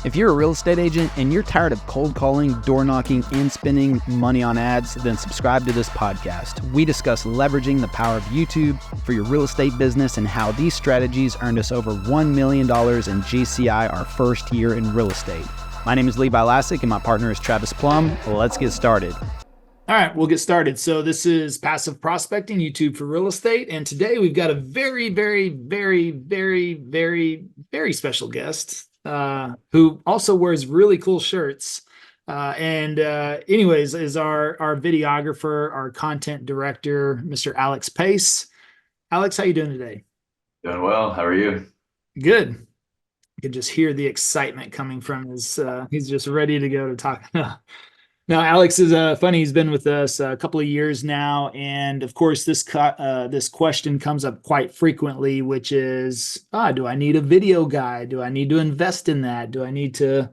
If you're a real estate agent and you're tired of cold calling, door knocking, and spending money on ads, then subscribe to this podcast. We discuss leveraging the power of YouTube for your real estate business and how these strategies earned us over $1 million in GCI our first year in real estate. My name is Levi Lascsak and my partner is Travis Plum. Let's get started. All right, we'll get started. So this is Passive Prospecting, YouTube for Real Estate. And today we've got a very, very, very, very, very, very special guest who also wears really cool shirts. Anyways, is our videographer, our content director, Mr. Alex Pace. Alex, how you doing today? Doing well. How are you? Good. You can just hear the excitement coming from his, he's just ready to go to talk. Now, Alex is funny. He's been with us a couple of years now, and of course, this question comes up quite frequently, which is, do I need a video guy? Do I need to invest in that? Do I need to,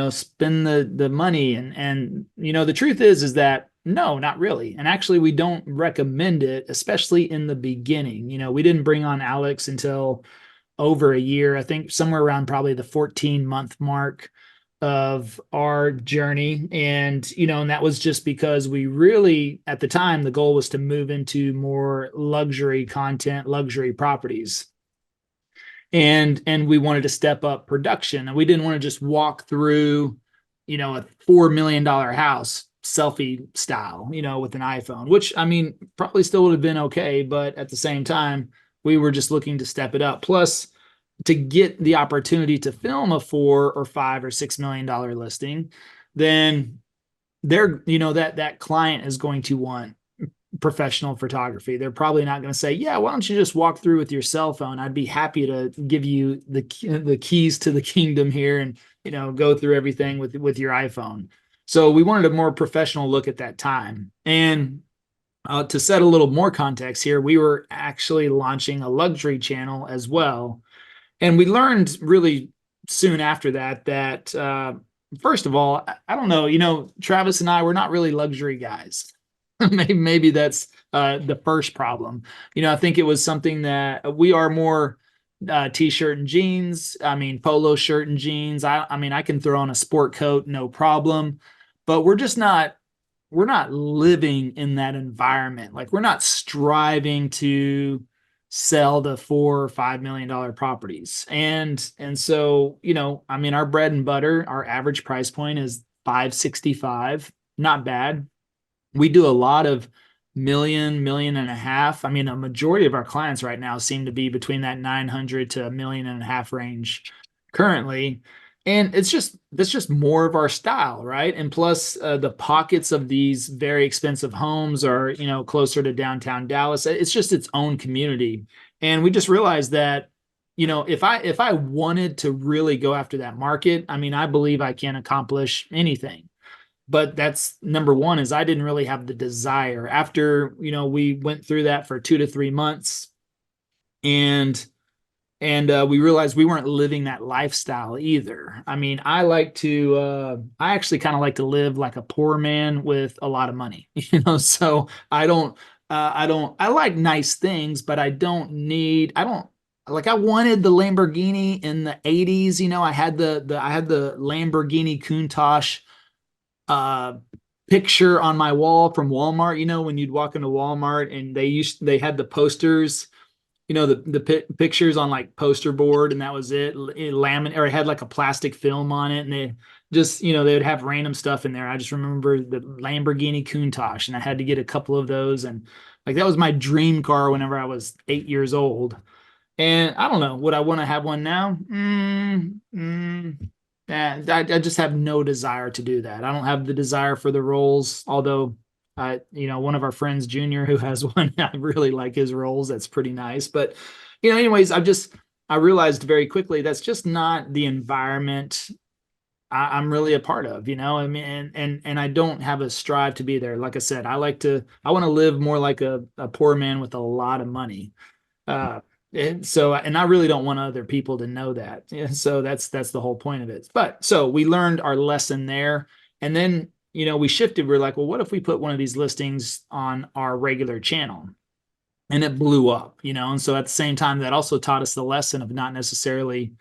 spend the money? And the truth is that no, not really. And actually, we don't recommend it, especially in the beginning. We didn't bring on Alex until over a year. I think somewhere around probably the 14-month mark of our journey. And that was just because we really, at the time, the goal was to move into more luxury content, luxury properties. And we wanted to step up production. And we didn't want to just walk through, a $4 million house selfie style, with an iPhone, which probably still would have been okay. But at the same time, we were just looking to step it up. Plus, to get the opportunity to film a $4 or $5 or $6 million listing, then that client is going to want professional photography. They're probably not going to say, yeah, why don't you just walk through with your cell phone? I'd be happy to give you the keys to the kingdom here and, go through everything with your iPhone. So we wanted a more professional look at that time. And to set a little more context here, we were actually launching a luxury channel as well. And we learned really soon after that, first of all, I don't know, Travis and I, we're not really luxury guys. Maybe that's the first problem. I think it was something that we are more t-shirt and jeans. Polo shirt and jeans. I can throw on a sport coat, no problem. But we're not living in that environment. Like, we're not striving to sell the $4 or $5 million properties. And so, our bread and butter, our average price point is $565. Not bad. We do a lot of million and a half. A majority of our clients right now seem to be between that 900 to $1.5 million range currently. And that's just more of our style, right? And plus, the pockets of these very expensive homes are, closer to downtown Dallas. It's just its own community. And we just realized that, if I wanted to really go after that market, I believe I can accomplish anything. But that's number one, is I didn't really have the desire. After, we went through that for 2 to 3 months, and we realized we weren't living that lifestyle either. I actually kind of like to live like a poor man with a lot of money, so I like nice things, but I wanted the Lamborghini in the 80s. I had the Lamborghini Countach picture on my wall from Walmart. When you'd walk into Walmart and they had the posters, the pictures on like poster board, and that was it. Or it had like a plastic film on it, and they just, they would have random stuff in there. I just remember the Lamborghini Countach, and I had to get a couple of those. And like, that was my dream car whenever I was 8 years old. And I don't know, would I want to have one now? I just have no desire to do that. I don't have the desire for the rolls, although one of our friends, Junior, who has one, I really like his rolls. That's pretty nice. But, anyways, I realized very quickly that's just not the environment I'm really a part of, and I don't have a strive to be there. Like I said, I want to live more like a poor man with a lot of money. And I really don't want other people to know that. And so that's the whole point of it. But so we learned our lesson there. And then, we shifted. We're like, well, what if we put one of these listings on our regular channel? And it blew up, and so at the same time, that also taught us the lesson of not necessarily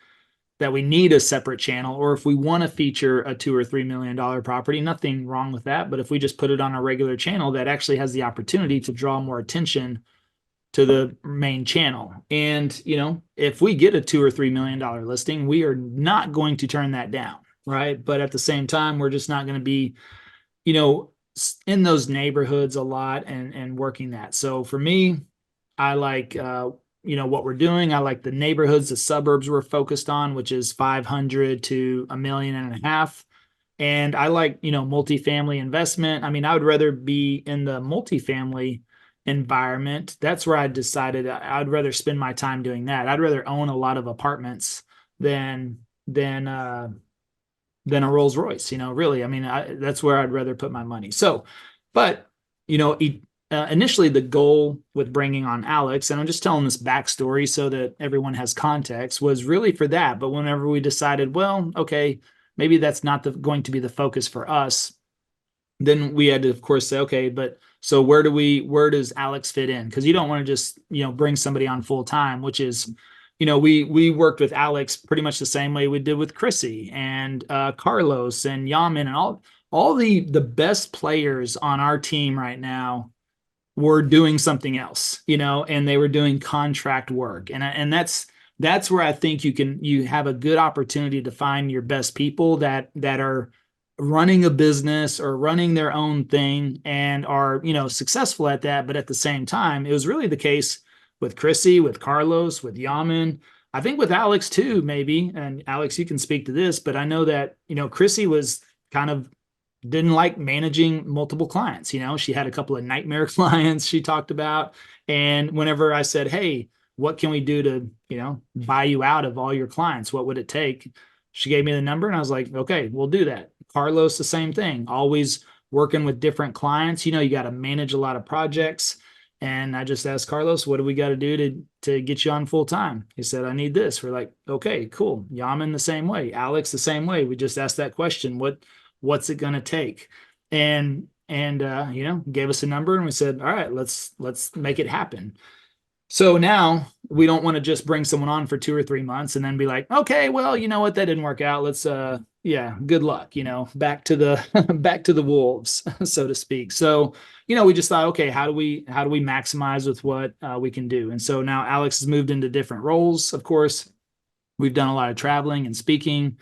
that we need a separate channel, or if we want to feature a $2 or $3 million property, nothing wrong with that. But if we just put it on a regular channel, that actually has the opportunity to draw more attention to the main channel. And, if we get a $2 or $3 million listing, we are not going to turn that down, right? But at the same time, we're just not going to be, in those neighborhoods a lot and working that. So for me, I like, what we're doing. I like the neighborhoods, the suburbs we're focused on, which is 500 to 1.5 million. And I like, multifamily investment. I mean, I would rather be in the multifamily environment. That's where I decided I'd rather spend my time doing that. I'd rather own a lot of apartments than a Rolls Royce, really. I mean, that's where I'd rather put my money. So, but, initially the goal with bringing on Alex, and I'm just telling this backstory so that everyone has context, was really for that. But whenever we decided, well, okay, maybe that's not going to be the focus for us, then we had to, of course, say, okay, but so where does Alex fit in? Because you don't want to just, bring somebody on full time, which is, we worked with Alex pretty much the same way we did with Chrissy and Carlos and Yaman, and all the best players on our team right now were doing something else, and they were doing contract work. And that's where I think you have a good opportunity to find your best people that are running a business or running their own thing and are, successful at that. But at the same time, it was really the case with Chrissy, with Carlos, with Yaman. I think with Alex too, maybe. And Alex, you can speak to this, but I know that, Chrissy was kind of didn't like managing multiple clients. She had a couple of nightmare clients she talked about. And whenever I said, hey, what can we do to, buy you out of all your clients? What would it take? She gave me the number and I was like, okay, we'll do that. Carlos, the same thing, always working with different clients. You got to manage a lot of projects. And I just asked Carlos, what do we got to do to get you on full time? He said, I need this. We're like, okay, cool. Yaman the same way. Alex the same way. We just asked that question. What's it going to take? And gave us a number and we said, all right, let's make it happen. So now we don't want to just bring someone on for 2 or 3 months and then be like, okay, well, you know what, that didn't work out. Let's, good luck, back to the wolves, so to speak. So, we just thought, okay, how do we maximize with what we can do? And so now Alex has moved into different roles. Of course, we've done a lot of traveling and speaking.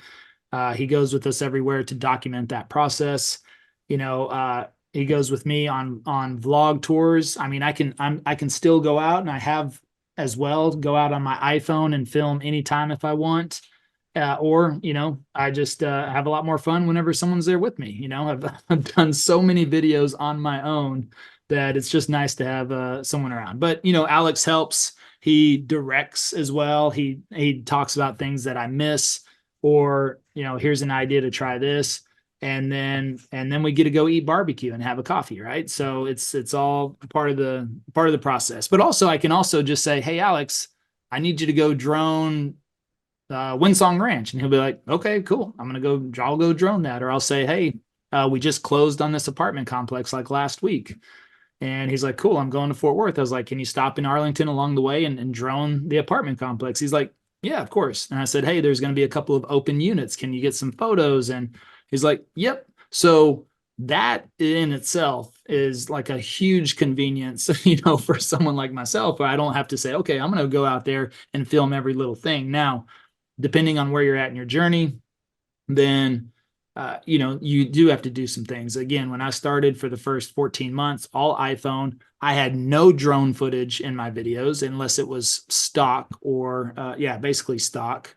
He goes with us everywhere to document that process. He goes with me on vlog tours. I mean, I can still go out, and I have as well, go out on my iPhone and film anytime if I want. Or I just have a lot more fun whenever someone's there with me. I've done so many videos on my own that it's just nice to have someone around. But Alex helps. He directs as well. He talks about things that I miss, or here's an idea to try this. And then we get to go eat barbecue and have a coffee, right? So it's all part of the process. But also I can also just say, hey, Alex, I need you to go drone Windsong Ranch, and he'll be like, okay, cool. I'll go drone that. Or I'll say, hey, we just closed on this apartment complex like last week. And he's like, cool, I'm going to Fort Worth. I was like, can you stop in Arlington along the way and drone the apartment complex? He's like, yeah, of course. And I said, hey, there's going to be a couple of open units. Can you get some photos? And he's like, yep. So that in itself is like a huge convenience, for someone like myself, where I don't have to say, okay, I'm going to go out there and film every little thing. Now, depending on where you're at in your journey, then, you do have to do some things. Again, when I started for the first 14 months, all iPhone, I had no drone footage in my videos unless it was stock or, basically stock.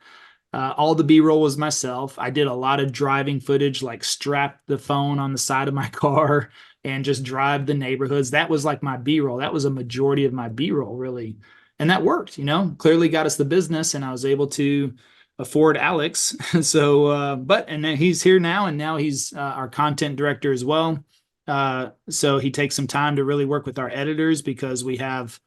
All the B-roll was myself. I did a lot of driving footage, like strap the phone on the side of my car and just drive the neighborhoods. That was like my B-roll. That was a majority of my B-roll, really. And that worked, clearly got us the business, and I was able to afford Alex. So, and then he's here now, and now he's our content director as well. So he takes some time to really work with our editors, because we have,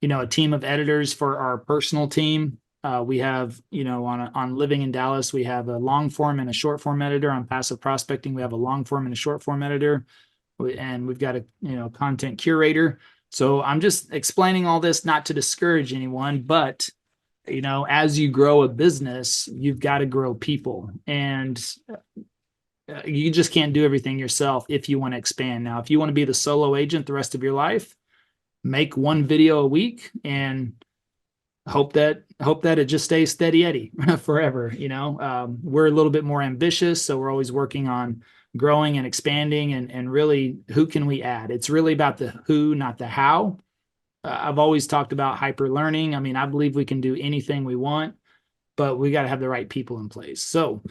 a team of editors for our personal team. We have, on Living in Dallas, we have a long form and a short form editor. On Passive Prospecting, we have a long form and a short form editor. And we've got a, content curator. So I'm just explaining all this not to discourage anyone, but as you grow a business, you've got to grow people, and you just can't do everything yourself if you want to expand. Now, if you want to be the solo agent the rest of your life, make one video a week and hope that it just stays steady Eddie forever. We're a little bit more ambitious, so we're always working on growing and expanding, and really, who can we add? It's really about the who, not the how. I've always talked about hyper learning. I mean, I believe we can do anything we want, but we got to have the right people in place. So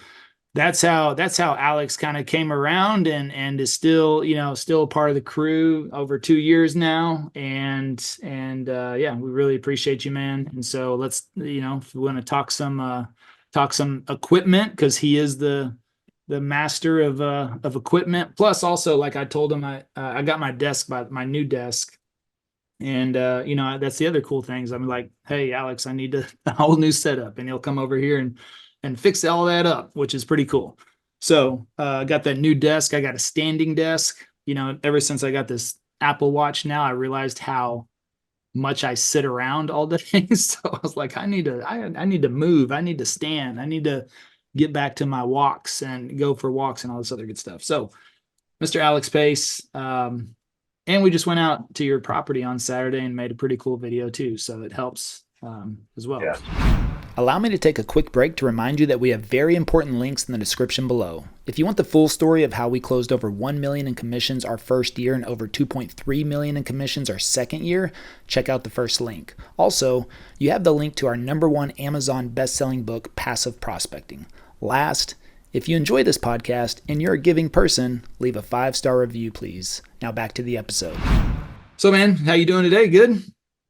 that's how Alex kind of came around, and is still a part of the crew over 2 years now. And yeah, we really appreciate you, man. And so let's, if we want to talk some equipment, because he is the master of equipment. Plus, also, like I told him, I got my new desk. And that's the other cool things. I'm like, hey, Alex, I need a whole new setup, and he'll come over here and fix all that up, which is pretty cool. So I got that new desk. I got a standing desk. Ever since I got this Apple Watch now, I realized how much I sit around all day. So I was like, I need to move. I need to stand. I need to get back to my walks and go for walks and all this other good stuff. So Mr. Alex Pace, and we just went out to your property on Saturday and made a pretty cool video too. So it helps as well. Yeah. Allow me to take a quick break to remind you that we have very important links in the description below. If you want the full story of how we closed over $1 million in commissions our first year and over $2.3 million in commissions our second year, check out the first link. Also, you have the link to our #1 Amazon best-selling book, Passive Prospecting. Last, if you enjoy this podcast and you're a giving person, leave a 5-star review, please. Now back to the episode. So, man, how you doing today? Good?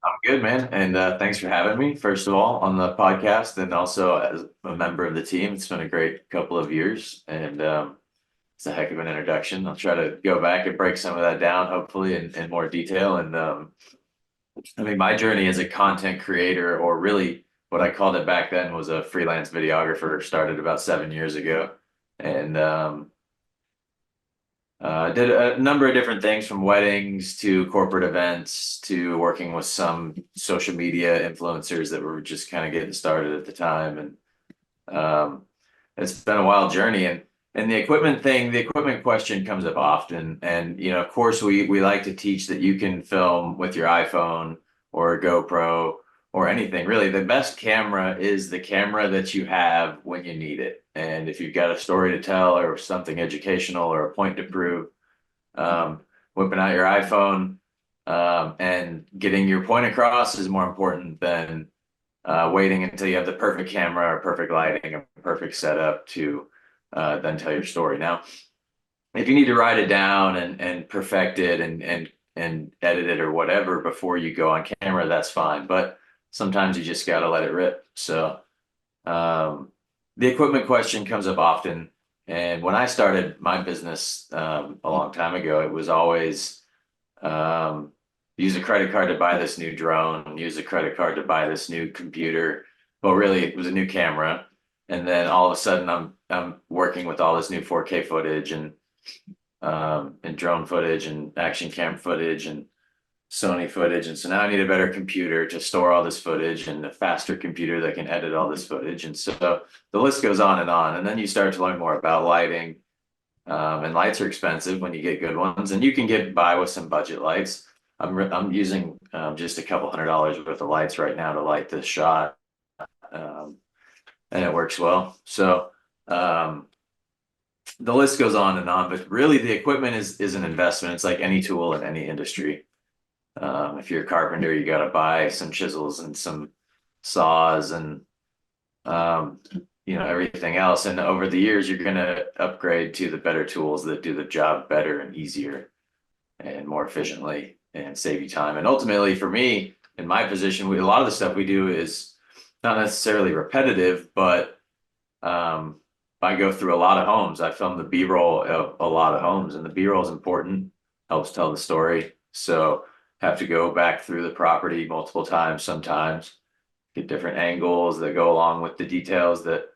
I'm good, man. And thanks for having me, first of all, on the podcast, and also as a member of the team. It's been a great couple of years, and it's a heck of an introduction. I'll try to go back and break some of that down, hopefully, in more detail. And I mean, my journey as a content creator, or really what I called it back then, was a freelance videographer, started about 7 years ago. And did a number of different things, from weddings to corporate events to working with some social media influencers that were just kind of getting started at the time. And it's been a wild journey. And the equipment question comes up often. And, of course, we like to teach that you can film with your iPhone or a GoPro or anything. Really, the best camera is the camera that you have when you need it. And if you've got a story to tell or something educational or a point to prove, whipping out your iPhone and getting your point across is more important than waiting until you have the perfect camera or perfect lighting or perfect setup to then tell your story. Now, if you need to write it down and perfect it and edit it or whatever before you go on camera, that's fine. But sometimes you just got to let it rip. So the equipment question comes up often. And when I started my business a long time ago, it was always use a credit card to buy this new drone, use a credit card to buy this new computer. Well, really, it was a new camera. And then all of a sudden, I'm working with all this new 4K footage and drone footage and action cam footage and Sony footage. And so now I need a better computer to store all this footage, and a faster computer that can edit all this footage. And so the list goes on. And then you start to learn more about lighting. And lights are expensive when you get good ones, and you can get by with some budget lights. I'm using just a couple $100 worth of lights right now to light this shot. And it works well. So the list goes on, but really the equipment is an investment. It's like any tool in any industry. If you're a carpenter, you got to buy some chisels and some saws and everything else. And over the years, you're going to upgrade to the better tools that do the job better and easier and more efficiently and save you time. And ultimately, for me, in my position, a lot of the stuff we do is not necessarily repetitive, but I go through a lot of homes. I film the B-roll of a lot of homes, and the B-roll is important, helps tell the story. So have to go back through the property multiple times sometimes, get different angles that go along with the details that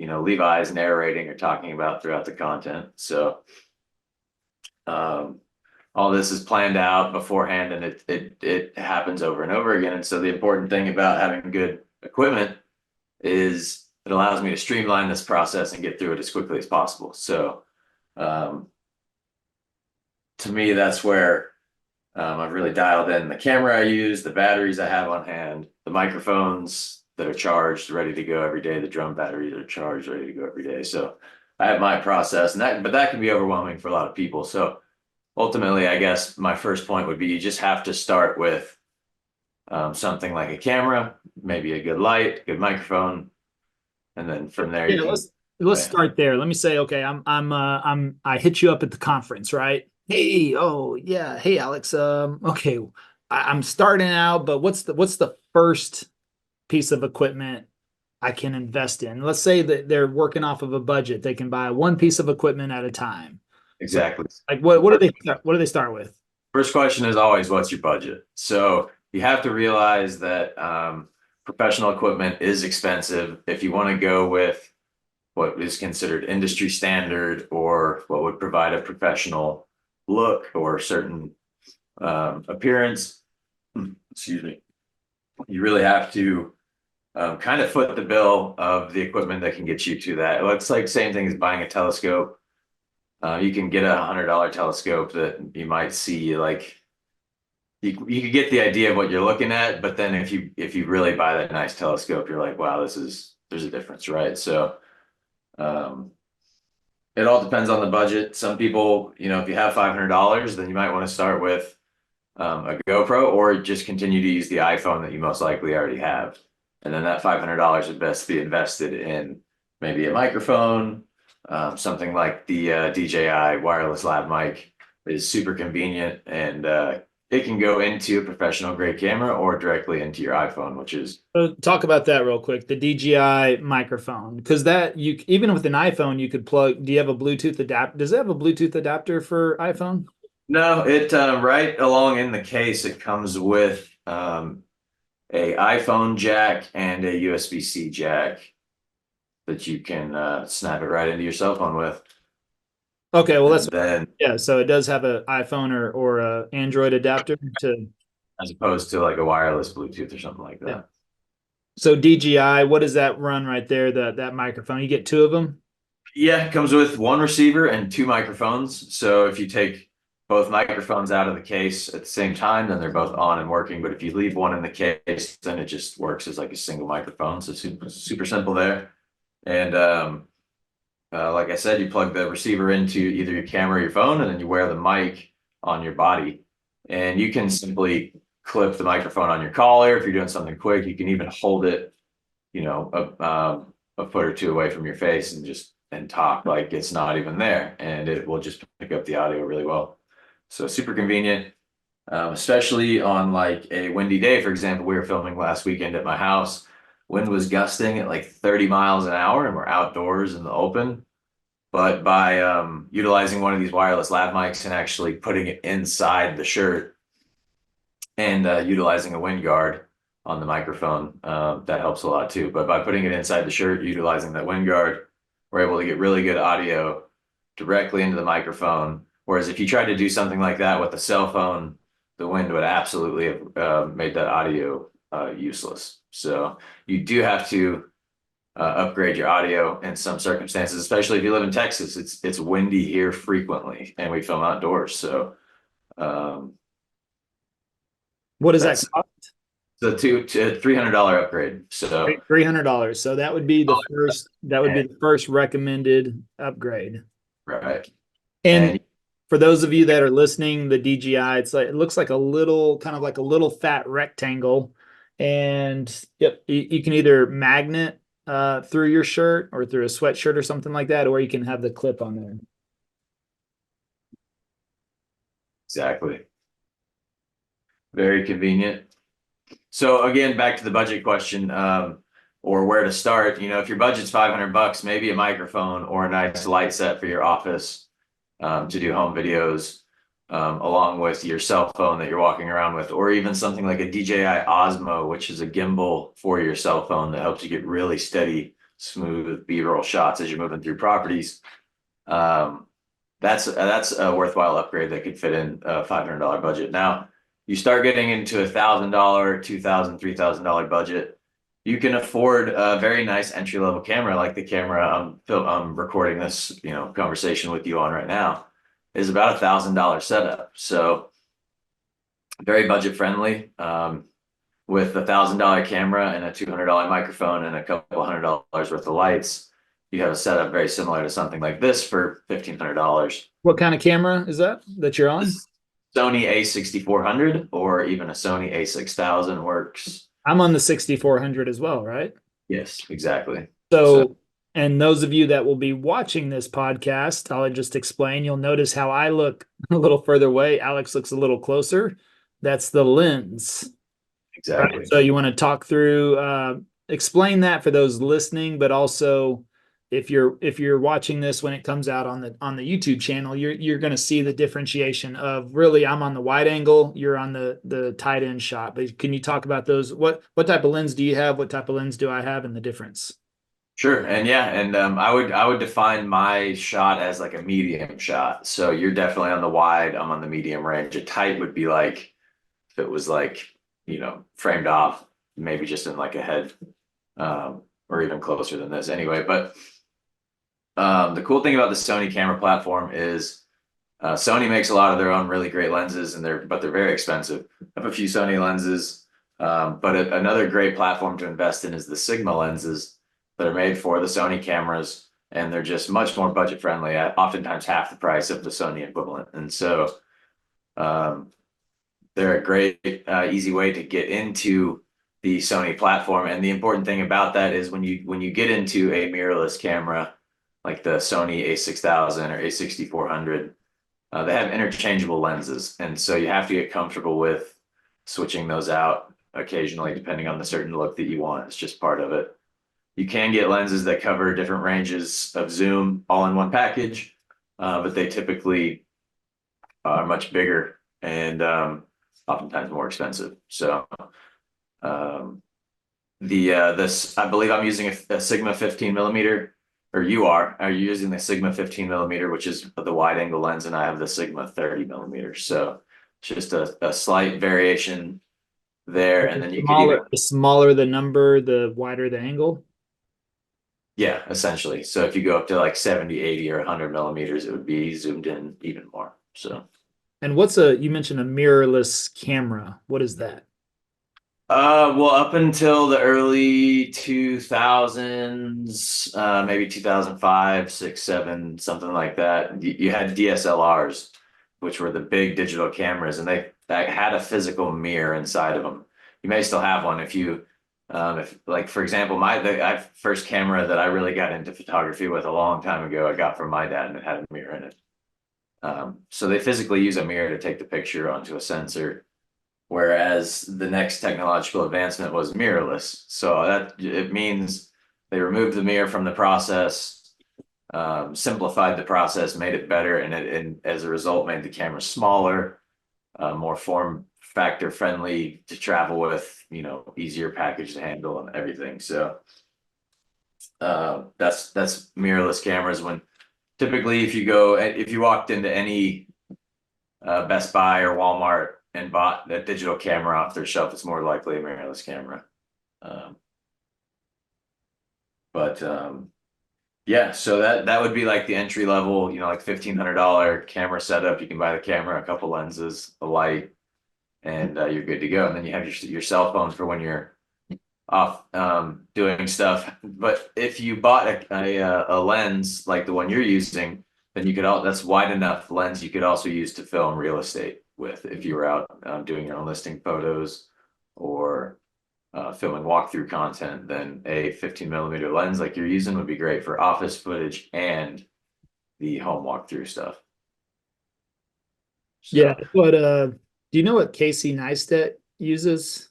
Levi is narrating or talking about throughout the content. So all this is planned out beforehand, and it happens over and over again. And so the important thing about having good equipment is it allows me to streamline this process and get through it as quickly as possible. So to me, that's where I've really dialed in the camera I use, the batteries I have on hand, the microphones that are charged, ready to go every day, the drum batteries are charged, ready to go every day. So I have my process, but that can be overwhelming for a lot of people. So ultimately, I guess my first point would be you just have to start with something like a camera, maybe a good light, good microphone, and then from there Yeah, let's start there. Let me say, okay, I hit you up at the conference, right? Hey, oh yeah, hey Alex. Okay, I'm starting out, but what's the first piece of equipment I can invest in? Let's say that they're working off of a budget. They can buy one piece of equipment at a time. exactly. Like what do they start with? First question is always, what's your budget? So you have to realize that professional equipment is expensive. If you want to go with what is considered industry standard or what would provide a professional look or certain appearance, excuse me, you really have to kind of foot the bill of the equipment that can get you to that. It's like same thing as buying a telescope. You can get $100 telescope that you might see like you could get the idea of what you're looking at, but then if you really buy that nice telescope, you're like, wow, there's a difference, right? So it all depends on the budget. Some people, if you have $500, then you might want to start with a GoPro or just continue to use the iPhone that you most likely already have. And then that $500 would best be invested in maybe a microphone, something like the DJI wireless lav mic is super convenient, and it can go into a professional grade camera or directly into your iPhone, which is Talk about that real quick. The DJI microphone, because that you even with an iPhone you could plug. Do you have a Bluetooth adapter? Does it have a Bluetooth adapter for iPhone? no, it right along in the case, it comes with a iPhone jack and a USB-C jack that you can snap it right into your cell phone with. Okay, well that's And then yeah. So it does have an iPhone or a Android adapter to as opposed to like a wireless Bluetooth or something like yeah. that. So DJI, what does that run right there? That microphone, you get two of them. Yeah, it comes with one receiver and two microphones. So if you take both microphones out of the case at the same time, then they're both on and working. But if you leave one in the case, then it just works as like a single microphone. So super simple there. And like I said, you plug the receiver into either your camera or your phone, and then you wear the mic on your body. And you can simply clip the microphone on your collar. If you're doing something quick, you can even hold it, a foot or two away from your face and talk like it's not even there, and it will just pick up the audio really well. So super convenient, especially on like a windy day. For example, we were filming last weekend at my house. Wind was gusting at like 30 miles an hour, and we're outdoors in the open. But by utilizing one of these wireless lav mics and actually putting it inside the shirt and utilizing a wind guard on the microphone, that helps a lot too. But by putting it inside the shirt, utilizing that wind guard, we're able to get really good audio directly into the microphone. Whereas if you tried to do something like that with a cell phone, the wind would absolutely have made that audio useless. So you do have to upgrade your audio in some circumstances, especially if you live in Texas. It's windy here frequently, and we film outdoors. So What does that that's cost? the $300 upgrade. So $300. So that would be the first. That would be the first recommended upgrade. right. And And for those of you that are listening, the DJI, it looks like a little kind of like a little fat rectangle, and yep, you can either magnet through your shirt or through a sweatshirt or something like that, or you can have the clip on there. exactly. Very convenient. So again, back to the budget question, or where to start. If your budget's $500, maybe a microphone or a nice light set for your office to do home videos, along with your cell phone that you're walking around with, or even something like a DJI Osmo, which is a gimbal for your cell phone that helps you get really steady, smooth B-roll shots as you're moving through properties. that's a worthwhile upgrade that could fit in a $500 budget. Now, you start getting into $1,000, $2,000, $3,000 budget. You can afford a very nice entry level camera, like the camera I'm recording this conversation with you on right now, is about $1,000 setup. So very budget friendly. With $1,000 camera and a $200 microphone and a couple $100 worth of lights, you have a setup very similar to something like this for $1,500. What kind of camera is that you're on? Sony A6400 or even a Sony A6000 works. I'm on the 6400 as well, right? Yes, exactly. So, and those of you that will be watching this podcast, I'll just explain. You'll notice how I look a little further away. Alex looks a little closer. That's the lens. Exactly. Right? So you want to talk through, explain that for those listening, but also if you're watching this when it comes out on the YouTube channel, you're going to see the differentiation of really I'm on the wide angle, you're on the tight end shot. But can you talk about those? What type of lens do you have? What type of lens do I have, and the difference? Sure. And yeah, and I would define my shot as like a medium shot. So you're definitely on the wide, I'm on the medium range. A tight would be like if it was like, framed off, maybe just in like a head, or even closer than this anyway. But the cool thing about the Sony camera platform is Sony makes a lot of their own really great lenses, but they're very expensive. I have a few Sony lenses, but another great platform to invest in is the Sigma lenses that are made for the Sony cameras, and they're just much more budget friendly at oftentimes half the price of the Sony equivalent. And so they're a great, easy way to get into the Sony platform. And the important thing about that is when you get into a mirrorless camera, like the Sony A6000 or A6400, they have interchangeable lenses. And so you have to get comfortable with switching those out occasionally, depending on the certain look that you want. It's just part of it. You can get lenses that cover different ranges of zoom all in one package, but they typically are much bigger and oftentimes more expensive. So this, I believe I'm using a Sigma 15 millimeter, or you are you using the Sigma 15 millimeter, which is the wide angle lens, and I have the Sigma 30 millimeter. So just a slight variation there. And then you can even, the smaller the number, the wider the angle. Yeah, essentially. So if you go up to like 70, 80, or 100 millimeters, it would be zoomed in even more. So. And you mentioned a mirrorless camera. What is that? Well, up until the early 2000s, maybe 2005, 6, 7, something like that, you had DSLRs, which were the big digital cameras, and they had a physical mirror inside of them. You may still have one if like, for example, the first camera that I really got into photography with a long time ago, I got from my dad, and it had a mirror in it. So they physically use a mirror to take the picture onto a sensor, whereas the next technological advancement was mirrorless. So it means they removed the mirror from the process, simplified the process, made it better, and as a result made the camera smaller, more form factor friendly to travel with, easier package to handle and everything. So that's mirrorless cameras. When typically if you walked into any Best Buy or Walmart and bought a digital camera off their shelf, it's more likely a mirrorless camera. Yeah, so that would be like the entry level, like $1,500 camera setup. You can buy the camera, a couple lenses, a light, and you're good to go. And then you have your cell phones for when you're off doing stuff. But if you bought a lens like the one you're using, then that's wide enough lens you could also use to film real estate with if you were out doing your own listing photos or filming walkthrough content. Then a 15 millimeter lens like you're using would be great for office footage and the home walkthrough stuff. So, yeah, but do you know what Casey Neistat uses?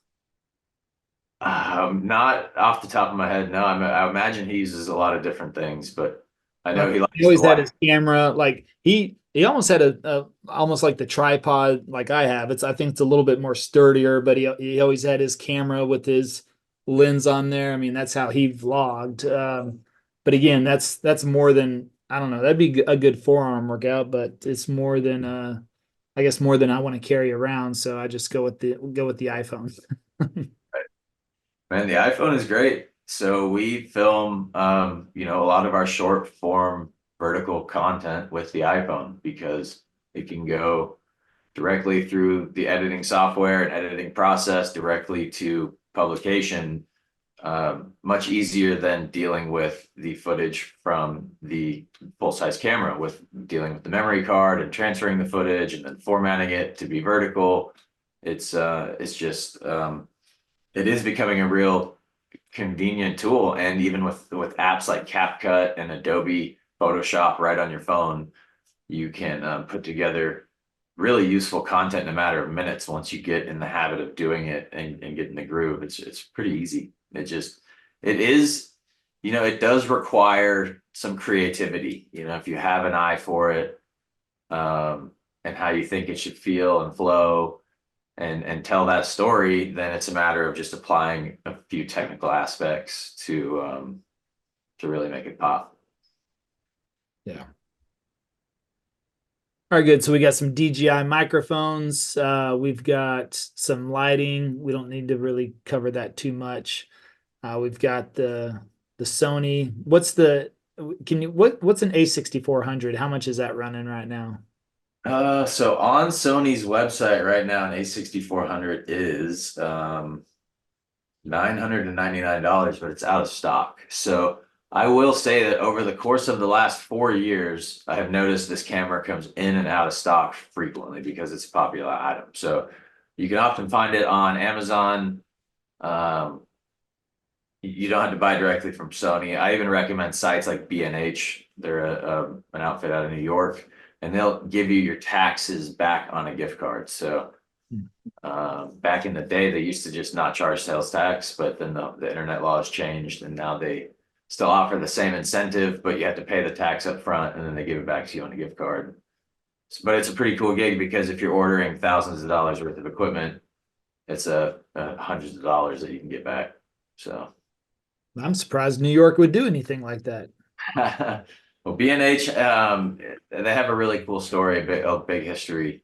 not off the top of my head. No, I imagine he uses a lot of different things, but I know he likes He always to had his camera, like he almost had a almost like the tripod like I have. I think it's a little bit more sturdier, but he always had his camera with his lens on there. I mean, that's how he vlogged. But again, that's more than I don't know. That'd be a good forearm workout, but it's more than I guess more than I want to carry around. So I just go with the iPhone. Man, the iPhone is great. So we film, a lot of our short form vertical content with the iPhone because it can go directly through the editing software and editing process directly to publication, much easier than dealing with the footage from the full-size camera, with dealing with the memory card and transferring the footage and then formatting it to be vertical. It's just it is becoming a real convenient tool, and even with apps like CapCut and Adobe Photoshop right on your phone, you can put together really useful content in a matter of minutes once you get in the habit of doing it and get in the groove. It's pretty easy. It is, it does require some creativity. If you have an eye for it, and how you think it should feel and flow and tell that story, then it's a matter of just applying a few technical aspects to really make it pop. Yeah. All right, good. So we got some DJI microphones. We've got some lighting. We don't need to really cover that too much. We've got the Sony. What's an A6400? How much is that running right now? So on Sony's website right now, an A6400 is $999, but it's out of stock. So I will say that over the course of the last 4 years, I have noticed this camera comes in and out of stock frequently because it's a popular item. So you can often find it on Amazon. Um, you don't have to buy directly from Sony. I even recommend sites like B&H. They're an outfit out of New York, and they'll give you your taxes back on a gift card. So back in the day, they used to just not charge sales tax, but then the internet laws changed, and now they still offer the same incentive, but you have to pay the tax up front, and then they give it back to you on a gift card. But it's a pretty cool gig because if you're ordering thousands of dollars worth of equipment, it's hundreds of dollars that you can get back. So. I'm surprised New York would do anything like that. Well, B&H, they have a really cool story, a big history,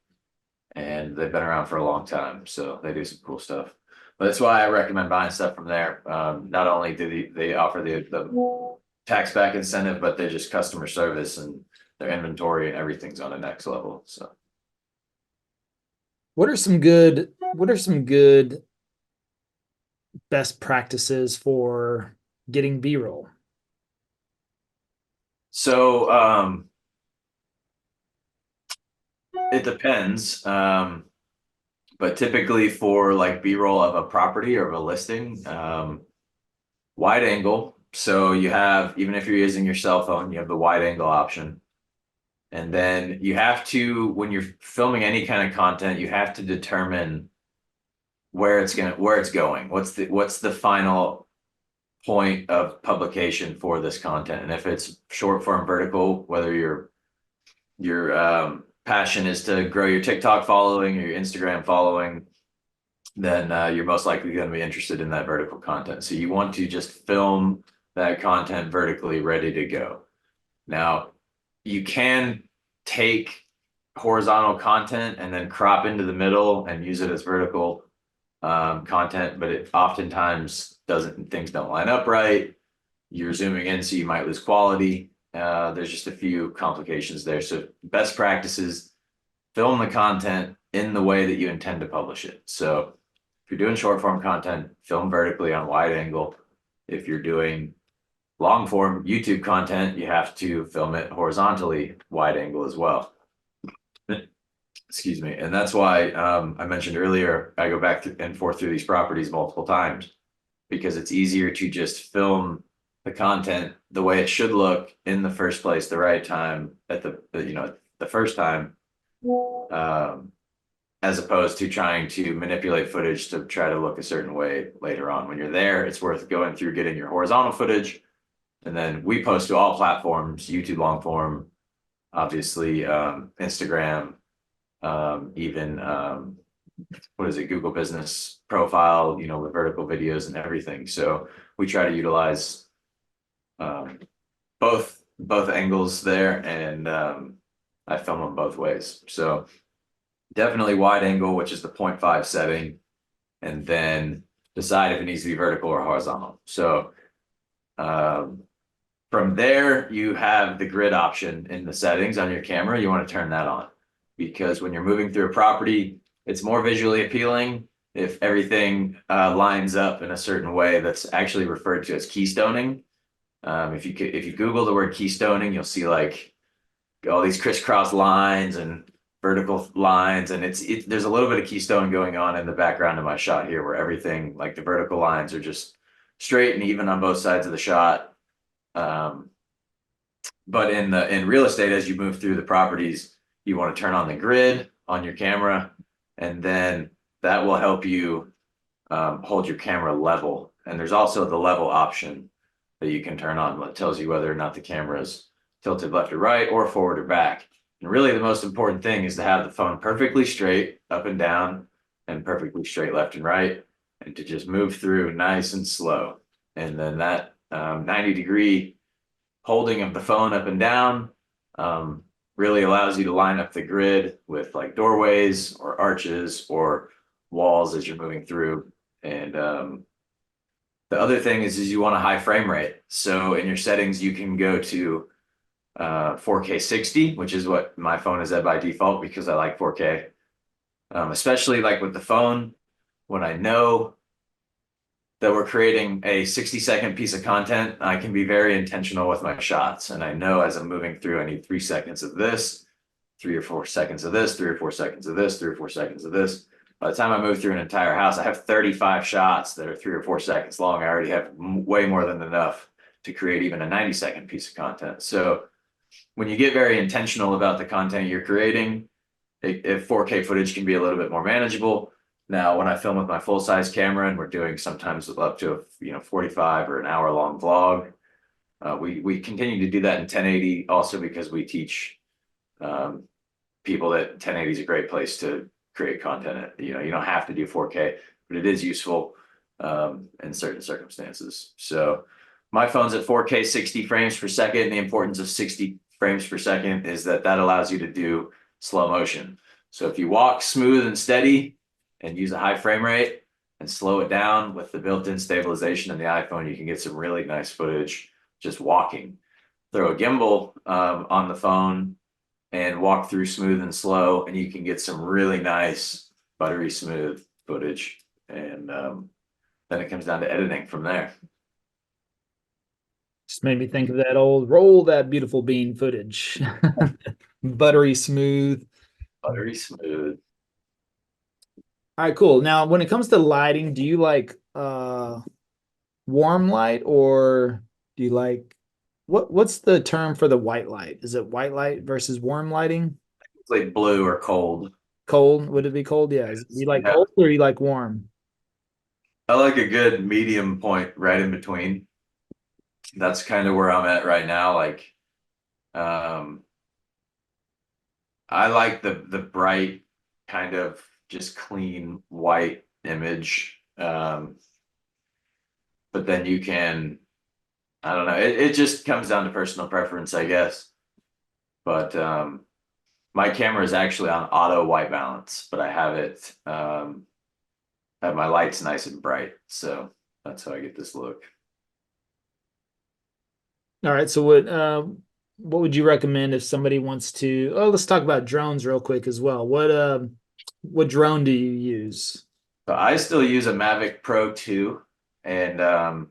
and they've been around for a long time, so they do some cool stuff. But that's why I recommend buying stuff from there. Not only do they offer the tax back incentive, but they're just customer service, and their inventory and everything's on the next level. So, what are some good best practices for getting B-roll? So it depends. But typically for like B-roll of a property or of a listing, wide angle. So you have, even if you're using your cell phone, you have the wide angle option. And then you have to, when you're filming any kind of content, you have to determine where it's going. What's the final point of publication for this content? And if it's short form vertical, whether your passion is to grow your TikTok following or your Instagram following, then you're most likely going to be interested in that vertical content. So you want to just film that content vertically ready to go. Now, you can take horizontal content and then crop into the middle and use it as vertical content, but it oftentimes things don't line up right. You're zooming in, so you might lose quality. There's just a few complications there. So best practices, film the content in the way that you intend to publish it. So if you're doing short form content, film vertically on wide angle. If you're doing long form YouTube content, you have to film it horizontally wide angle as well. Excuse me. And that's why I mentioned earlier, I go back and forth through these properties multiple times, because it's easier to just film the content the way it should look in the first place, the right time, at the first time, as opposed to trying to manipulate footage to try to look a certain way later on. When you're there, it's worth going through, getting your horizontal footage, and then we post to all platforms: YouTube long form, obviously, Instagram, even what is it, Google Business Profile, with vertical videos and everything. So we try to utilize both both angles there, and I film them both ways. So definitely wide angle, which is the 0.5 setting, and then decide if it needs to be vertical or horizontal. So um, from there, you have the grid option in the settings on your camera. You want to turn that on because when you're moving through a property, it's more visually appealing if everything lines up in a certain way that's actually referred to as keystoning. If you Google the word keystoning, you'll see like all these crisscross lines and vertical lines, and there's a little bit of keystone going on in the background of my shot here, where everything like the vertical lines are just straight and even on both sides of the shot. Um, but in real estate, as you move through the properties, you want to turn on the grid on your camera, and then that will help you hold your camera level. And there's also the level option that you can turn on that tells you whether or not the camera is tilted left or right or forward or back. And really the most important thing is to have the phone perfectly straight up and down and perfectly straight left and right, and to just move through nice and slow. And then that 90-degree holding of the phone up and down really allows you to line up the grid with like doorways or arches or walls as you're moving through. And the other thing is you want a high frame rate. So in your settings, you can go to 4K 60, which is what my phone is at by default because I like 4K. Especially like with the phone, when I know that we're creating a 60-second piece of content, I can be very intentional with my shots. And I know as I'm moving through, I need 3 seconds of this, 3 or 4 seconds of this, 3 or 4 seconds of this, 3 or 4 seconds of this. By the time I move through an entire house, I have 35 shots that are 3 or 4 seconds long. I already have way more than enough to create even a 90-second piece of content. So when you get very intentional about the content you're creating, if 4K footage can be a little bit more manageable. Now, when I film with my full-size camera and we're doing sometimes up to a 45 or an hour-long vlog, we continue to do that in 1080 also because we teach people that 1080 is a great place to create content. You don't have to do 4K, but it is useful in certain circumstances. So my phone's at 4K 60 frames per second. The importance of 60 frames per second is that allows you to do slow motion. So if you walk smooth and steady and use a high frame rate and slow it down with the built-in stabilization in the iPhone, you can get some really nice footage just walking. Throw a gimbal on the phone and walk through smooth and slow, and you can get some really nice buttery smooth footage. And then it comes down to editing from there. Just made me think of that old roll that beautiful bean footage. Buttery smooth. Buttery smooth. All right, cool. Now, when it comes to lighting, do you like warm light or do you like what's the term for the white light? Is it white light versus warm lighting? It's like blue or cold. Cold? Would it be cold? Yeah. You like cold or you like warm? I like a good medium point right in between. That's kind of where I'm at right now. Like, I like the bright kind of just clean white image. But then you can, I don't know, it just comes down to personal preference, I guess. But my camera is actually on auto white balance, but I have it have my lights nice and bright. So that's how I get this look. All right. So what would you recommend if somebody wants to? Oh, let's talk about drones real quick as well. What drone do you use? So I still use a Mavic Pro 2, and I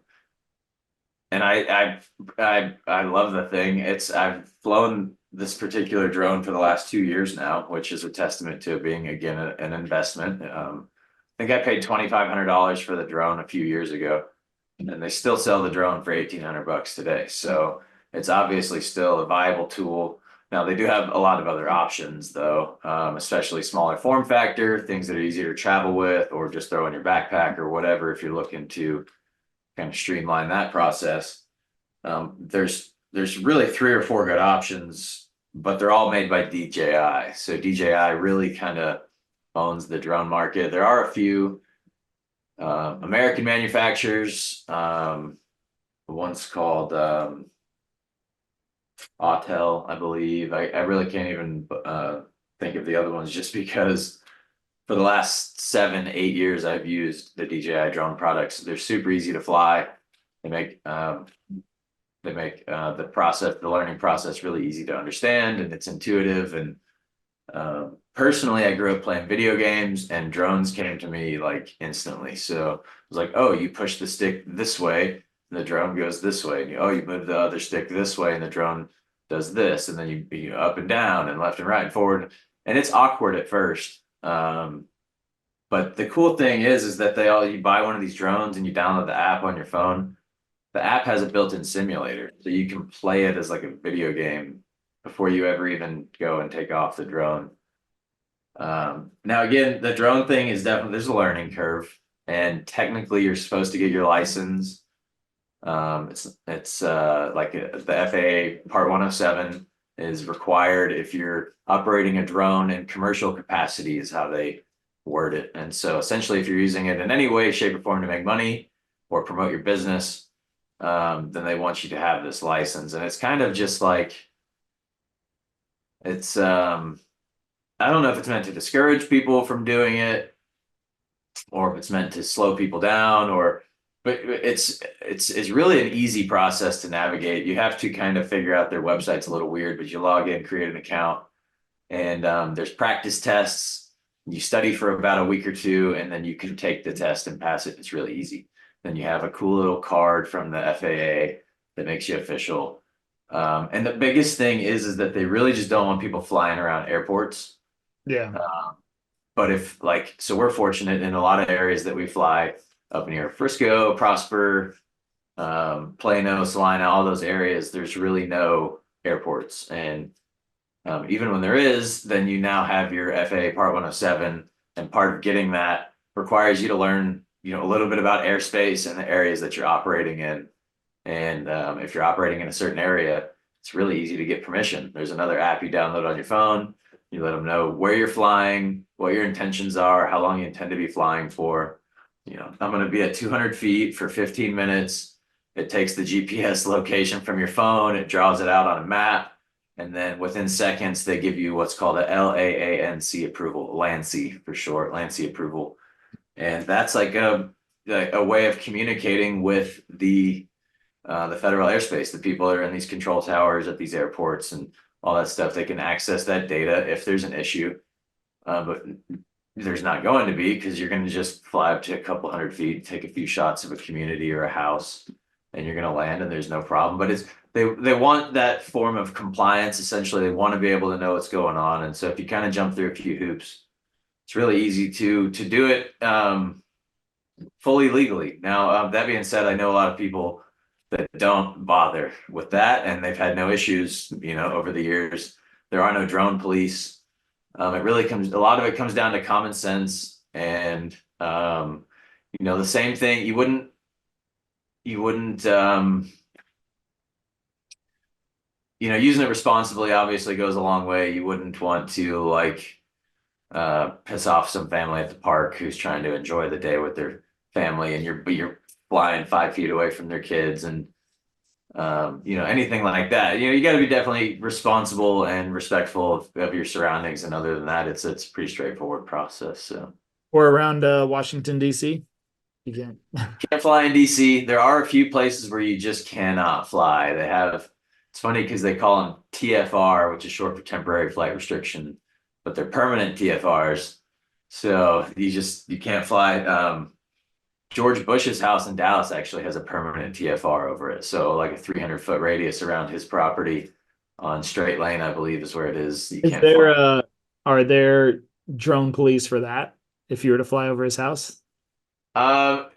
love the thing. I've flown this particular drone for the last 2 years now, which is a testament to it being again an investment. I think I paid $2,500 for the drone a few years ago, and they still sell the drone for $1,800 today. So it's obviously still a viable tool. Now they do have a lot of other options though, especially smaller form factor, things that are easier to travel with, or just throw in your backpack or whatever if you're looking to kind of streamline that process. There's really 3 or 4 good options, but they're all made by DJI. So DJI really kind of owns the drone market. There are a few American manufacturers. One's called Autel, I believe. I really can't even think of the other ones just because for the last 7, 8 years I've used the DJI drone products. They're super easy to fly. They make the learning process really easy to understand, and it's intuitive. And personally, I grew up playing video games, and drones came to me like instantly. So it was like, oh, you push the stick this way, and the drone goes this way. And you move the other stick this way, and the drone does this. And then you up and down and left and right and forward. And it's awkward at first. But the cool thing is that you buy one of these drones and you download the app on your phone. The app has a built-in simulator, so you can play it as like a video game before you ever even go and take off the drone. Now again, the drone thing is definitely, there's a learning curve, and technically you're supposed to get your license. It's like the FAA Part 107 is required if you're operating a drone in commercial capacity, is how they word it. And so essentially, if you're using it in any way, shape, or form to make money or promote your business, then they want you to have this license. And it's kind of just like, it's I don't know if it's meant to discourage people from doing it or if it's meant to slow people down, but it's really an easy process to navigate. You have to kind of figure out their website's a little weird, but you log in, create an account, and there's practice tests. You study for about a week or two, and then you can take the test and pass it. It's really easy. Then you have a cool little card from the FAA that makes you official. And the biggest thing is that they really just don't want people flying around airports. Yeah. But so we're fortunate in a lot of areas that we fly up near Frisco, Prosper, Plano, Salina, all those areas, there's really no airports. And even when there is, then you now have your FAA Part 107, and part of getting that requires you to learn, a little bit about airspace and the areas that you're operating in. And if you're operating in a certain area, it's really easy to get permission. There's another app you download on your phone. You let them know where you're flying, what your intentions are, how long you intend to be flying for. I'm going to be at 200 feet for 15 minutes. It takes the GPS location from your phone, it draws it out on a map, and then within seconds, they give you what's called a LAANC approval, LANC for short, LANC approval. And that's like a way of communicating with the federal airspace, the people that are in these control towers at these airports and all that stuff. They can access that data if there's an issue, but there's not going to be, because you're going to just fly up to a couple hundred feet, take a few shots of a community or a house, and you're going to land and there's no problem. But they want that form of compliance. Essentially, they want to be able to know what's going on. And so if you kind of jump through a few hoops, it's really easy to do it fully legally. Now, that being said, I know a lot of people that don't bother with that, and they've had no issues, over the years. There are no drone police. A lot of it comes down to common sense, and the same thing. You wouldn't using it responsibly obviously goes a long way. You wouldn't want to piss off some family at the park who's trying to enjoy the day with their family, and you're flying 5 feet away from their kids, and anything like that. You got to be definitely responsible and respectful of your surroundings. And other than that, it's a pretty straightforward process. So, Or around Washington, D.C. You can't fly in DC. There are a few places where you just cannot fly. It's funny because they call them TFR, which is short for temporary flight restriction, but they're permanent TFRs. So you can't fly. George Bush's house in Dallas actually has a permanent TFR over it. So like a 300-foot radius around his property on straight lane, I believe is where it is. You can't fly. Are there drone police for that if you were to fly over his house?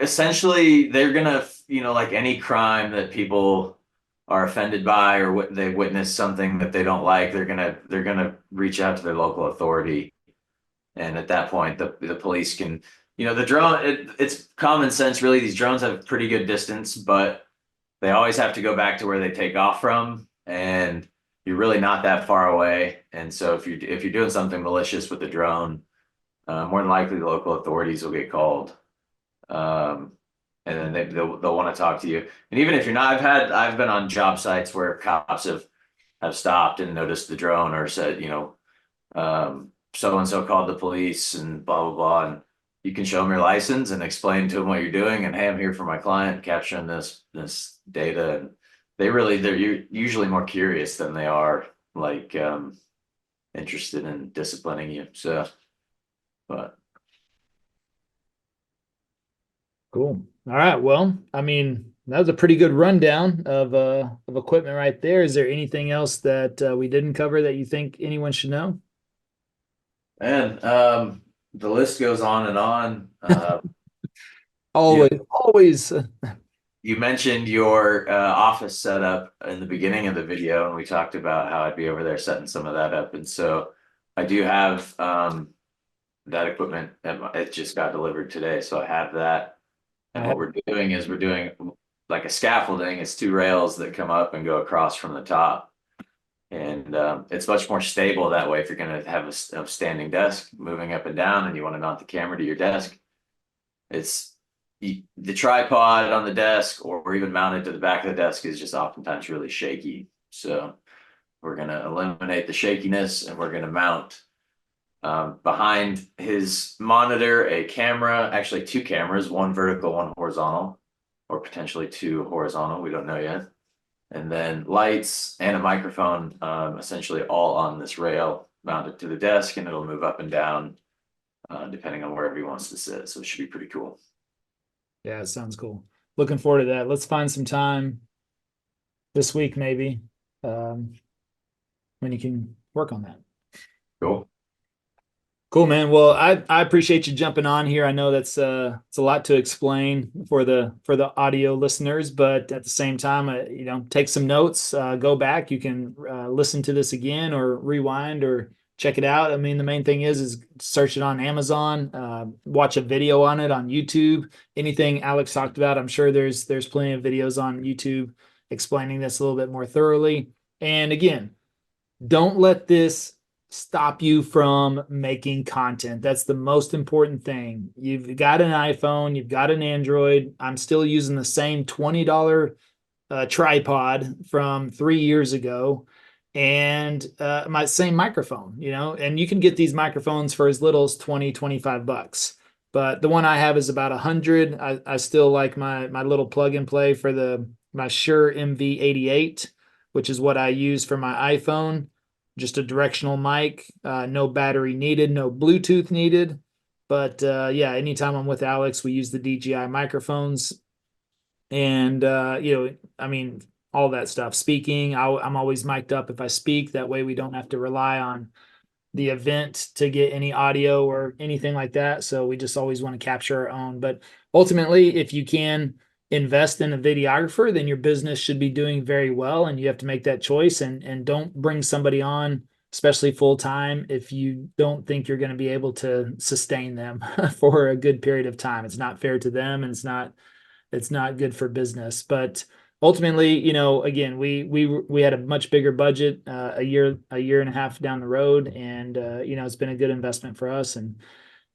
Essentially, they're gonna, like any crime that people are offended by, or they witness something that they don't like, they're gonna reach out to their local authority, and at that point, the police can, the drone. It's common sense, really. These drones have pretty good distance, but they always have to go back to where they take off from, and you're really not that far away. And so if you're doing something malicious with the drone, more than likely the local authorities will get called. And then they'll want to talk to you. And even if you're not, I've been on job sites where cops have have stopped and noticed the drone or said, so and so called the police and blah blah blah, and you can show them your license and explain to them what you're doing, and hey, I'm here for my client capturing this data. And they're usually more curious than they are like interested in disciplining you. So, but Cool. All right. Well, I mean, that was a pretty good rundown of equipment right there. Is there anything else that we didn't cover that you think anyone should know? man, the list goes on and on. Always. You mentioned your office setup in the beginning of the video, and we talked about how I'd be over there setting some of that up. And so I do have that equipment. It just got delivered today, so I have that. And what we're doing is we're doing like a scaffolding. It's 2 rails that come up and go across from the top. And it's much more stable that way if you're going to have a standing desk moving up and down and you want to mount the camera to your desk. It's the tripod on the desk or even mounted to the back of the desk is just oftentimes really shaky. So we're going to eliminate the shakiness, and we're going to mount behind his monitor a camera, actually 2 cameras, 1 vertical, 1 horizontal, or potentially 2 horizontal. We don't know yet. And then lights and a microphone, essentially all on this rail mounted to the desk, and it'll move up and down depending on wherever he wants to sit. So it should be pretty cool. Yeah, it sounds cool. Looking forward to that. Let's find some time this week, maybe, when you can work on that. Cool. Cool, man. Well, I appreciate you jumping on here. I know that's it's a lot to explain for the audio listeners, but at the same time, take some notes, go back. You can listen to this again or rewind or check it out. I mean, the main thing is search it on Amazon, watch a video on it on YouTube. Anything Alex talked about, I'm sure there's plenty of videos on YouTube explaining this a little bit more thoroughly. And again, don't let this stop you from making content. That's the most important thing. You've got an iPhone, you've got an Android. I'm still using the same $20 tripod from 3 years ago, and my same microphone, and you can get these microphones for as little as $20-$25. But the one I have is about $100. I still like my little plug and play for my Shure MV88, which is what I use for my iPhone. Just a directional mic, no battery needed, no Bluetooth needed. But yeah, anytime I'm with Alex, we use the DJI microphones. And, I mean, all that stuff. Speaking, I'm always mic'd up if I speak. That way we don't have to rely on the event to get any audio or anything like that. So we just always want to capture our own. But ultimately, if you can invest in a videographer, then your business should be doing very well, and you have to make that choice. And don't bring somebody on, especially full time, if you don't think you're going to be able to sustain them for a good period of time. It's not fair to them, and it's not good for business. But ultimately, again, we had a much bigger budget a year and a half down the road, and it's been a good investment for us.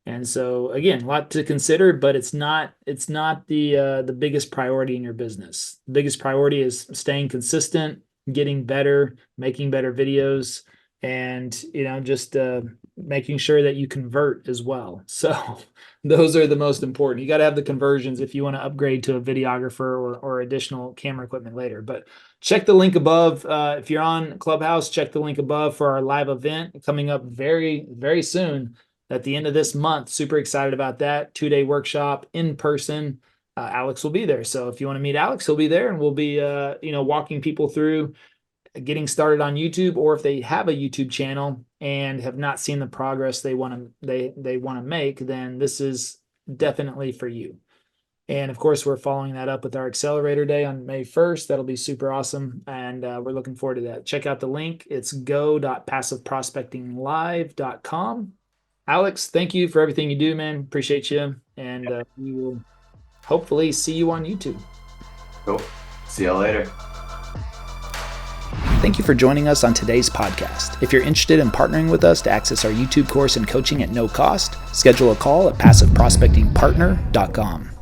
And so again, a lot to consider, but it's not the biggest priority in your business. The biggest priority is staying consistent, getting better, making better videos, and just making sure that you convert as well. So those are the most important. You got to have the conversions if you want to upgrade to a videographer or additional camera equipment later. But check the link above. If you're on Clubhouse, check the link above for our live event coming up very, very soon at the end of this month. Super excited about that. 2-day workshop in person. Alex will be there. So if you want to meet Alex, he'll be there, and we'll be, walking people through getting started on YouTube, or if they have a YouTube channel and have not seen the progress they want to make, then this is definitely for you. And of course, we're following that up with our Accelerator Day on May 1st. That'll be super awesome. And we're looking forward to that. Check out the link. It's go.passiveprospectinglive.com. Alex, thank you for everything you do, man. Appreciate you. And we will hopefully see you on YouTube. Cool. See y'all later. Thank you for joining us on today's podcast. If you're interested in partnering with us to access our YouTube course and coaching at no cost, schedule a call at passiveprospectingpartner.com.